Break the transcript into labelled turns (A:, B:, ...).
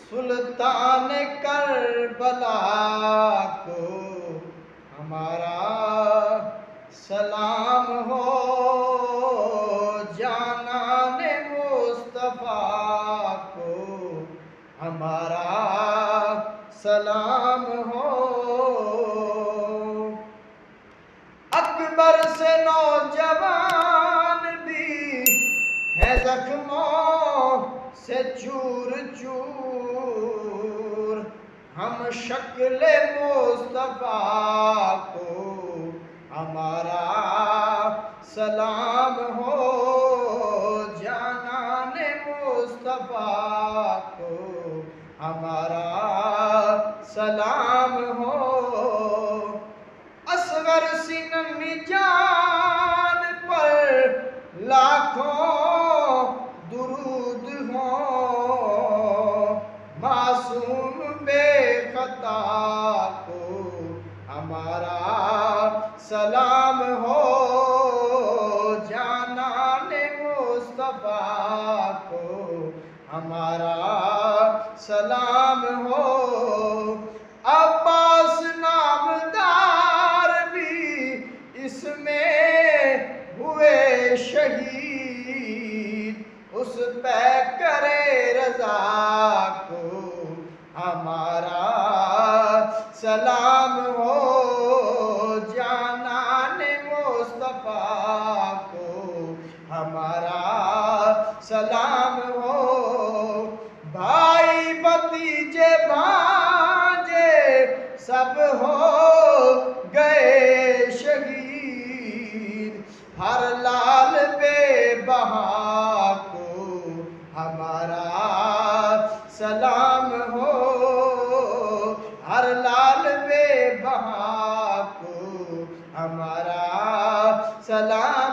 A: سلطان کربلا کو ہمارا سلام ہو، جانان مصطفیٰ کو ہمارا سلام ہو۔ اکبر سے نوجوان بھی ہے زخموں سے چور چور، ہم شکل مصطفیٰ کو ہمارا سلام ہو، جانان مصطفیٰ کو ہمارا سلام ہو۔ اصغر سی ننھی جان پر لاکھوں درود ہوں، معصوم بے خطا کو ہمارا سلام ہو، جانان مصطفیٰ کو ہمارا سلام ہو۔ عباس نامدار بھی اس میں ہوئے شہید، اس پیکر رضا کو ہمارا سلام ہو، جانان مصطفیٰ کو ہمارا سلام ہو۔ بھائی بھتیجے بھانجے سب ہو گئے شہید، ہر لال بے بہا کو ہمارا سلام ہو، ہر لال بے بہا کو ہمارا سلام